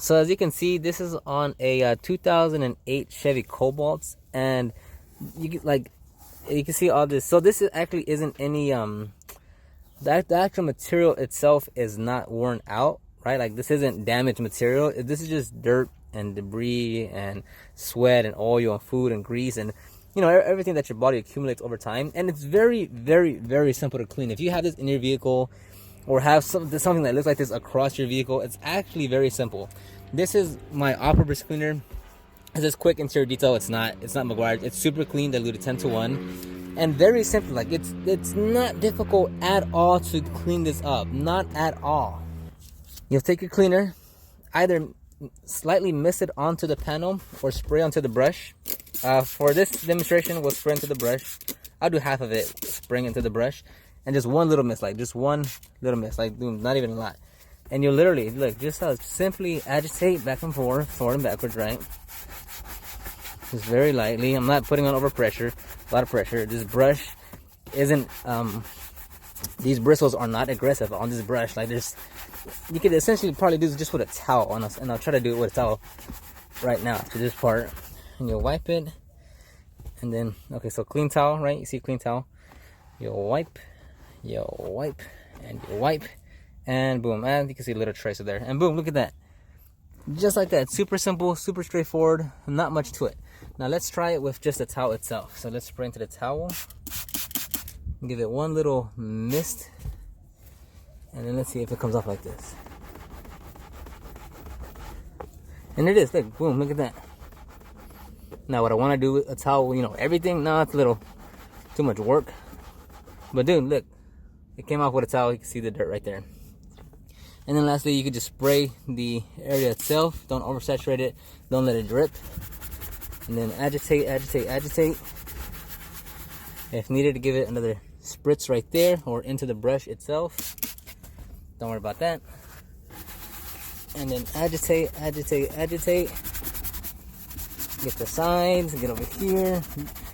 So as you can see, this is on a 2008 Chevy Cobalt, and you can see all this. So this is actually isn't any the actual material itself is not worn out, right? Like this isn't damaged material. This is just dirt and debris and sweat and oil and food and grease and everything that your body accumulates over time. And it's very, very, very simple to clean. If you have this in your vehicle or have something that looks like this across your vehicle, it's actually very simple. This is my Armrest cleaner. It's just quick interior detail. It's not McGuire's. It's super clean, diluted 10-to-1, and very simple. Like it's not difficult at all to clean this up. Not at all. You'll take your cleaner, either slightly mist it onto the panel or spray onto the brush. For this demonstration, we'll spray into the brush. I'll do half of it, spraying into the brush, and just one little mist, like just one little mist, like not even a lot. And you'll literally look, just simply agitate back and forth, forward and backwards, right? Just very lightly. I'm not putting on a lot of pressure. This brush isn't these bristles are not aggressive on this brush. Like you could essentially probably do this just with a towel on us, and I'll try to do it with a towel right now to this part. And you'll wipe it, and then okay, so clean towel, right? You see clean towel. You'll wipe, and you wipe, and boom, and you can see a little tracer there, and boom, look at that. Just like that, super simple, super straightforward, not much to it. Now let's try it with just the towel itself. So let's spray into the towel, give it one little mist, and then let's see if it comes off like this. And it is, look, boom, look at that. Now what I want to do with a towel, everything, no, it's a little too much work. But dude, look, it came off with a towel. You can see the dirt right there. And then lastly, you could just spray the area itself. Don't oversaturate it. Don't let it drip. And then agitate. If needed, to give it another spritz right there or into the brush itself. Don't worry about that. And then agitate. Get the sides, get over here.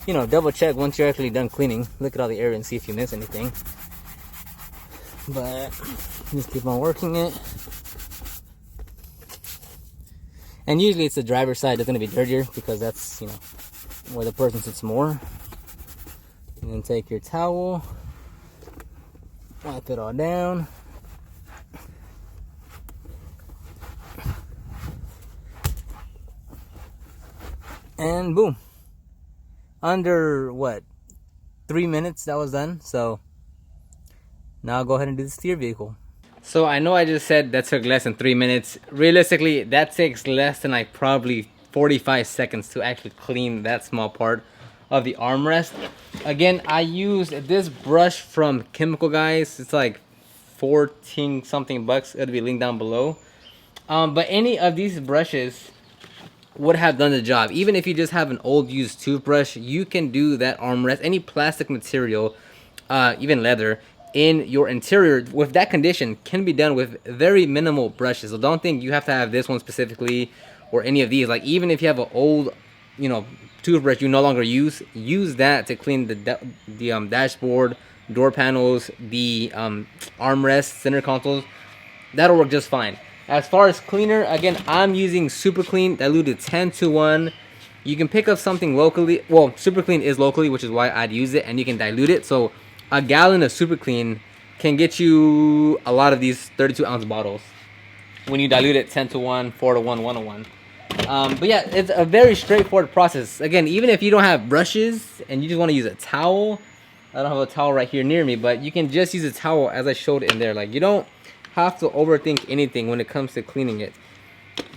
Double check once you're actually done cleaning. Look at all the area and see if you miss anything. But just keep on working it. And usually it's the driver's side that's going to be dirtier because that's, where the person sits more. And then take your towel, wipe it all down. And boom. Under 3 minutes that was done. So now I'll go ahead and do this to your vehicle. So I know I just said that took less than 3 minutes. Realistically, that takes less than probably 45 seconds to actually clean that small part of the armrest. Again, I used this brush from Chemical Guys. It's like 14 something bucks. It'll be linked down below. But any of these brushes would have done the job. Even if you just have an old used toothbrush, you can do that armrest. Any plastic material, even leather, in your interior with that condition can be done with very minimal brushes. So don't think you have to have this one specifically or any of these. Like even if you have an old toothbrush you no longer use that to clean the dashboard, door panels, the armrest, center consoles. That'll work just fine. As far as cleaner, again, I'm using Super Clean diluted 10-to-1. You can pick up something locally. Well, Super Clean is locally, which is why I'd use it, and you can dilute it. So a gallon of Super Clean can get you a lot of these 32-ounce bottles when you dilute it 10-to-1, 4-to-1, 1-to-1. But yeah, it's a very straightforward process. Again, even if you don't have brushes and you just want to use a towel, I don't have a towel right here near me, but you can just use a towel as I showed in there. Like you don't have to overthink anything when it comes to cleaning it.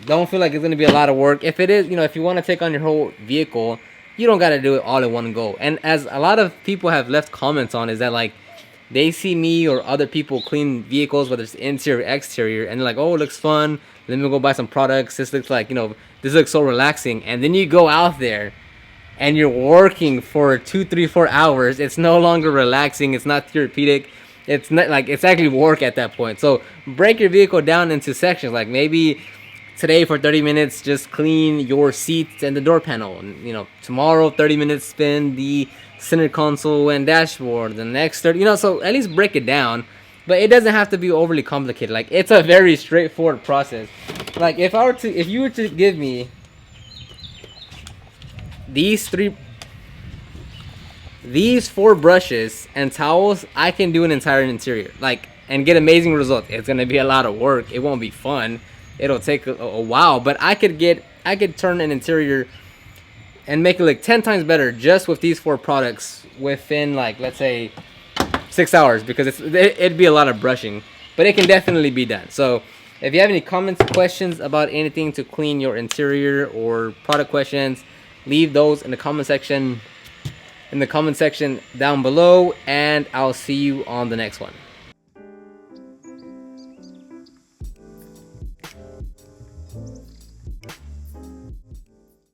Don't feel like it's going to be a lot of work. If it is, if you want to take on your whole vehicle, you don't got to do it all in one go. And as a lot of people have left comments on, is that like they see me or other people clean vehicles, whether it's interior or exterior, and they're like, oh, it looks fun, let me go buy some products, this looks like, this looks so relaxing. And then you go out there and you're working for 2, 3, 4 hours. It's no longer relaxing. It's not therapeutic. It's not like, it's actually work at that point. So break your vehicle down into sections. Like maybe today for 30 minutes, just clean your seats and the door panel. And, tomorrow, 30 minutes, spin the center console and dashboard. The next 30, so at least break it down. But it doesn't have to be overly complicated. Like, it's a very straightforward process. Like if you were to give me these 4 brushes and towels, I can do an entire interior, like, and get amazing results. It's gonna be a lot of work. It won't be fun. It'll take a while, but I could turn an interior and make it look 10 times better just with these 4 products within, like, let's say 6 hours, because it'd be a lot of brushing, but it can definitely be done. So if you have any comments, questions about anything to clean your interior, or product questions, leave those in the comment section down below, and I'll see you on the next one.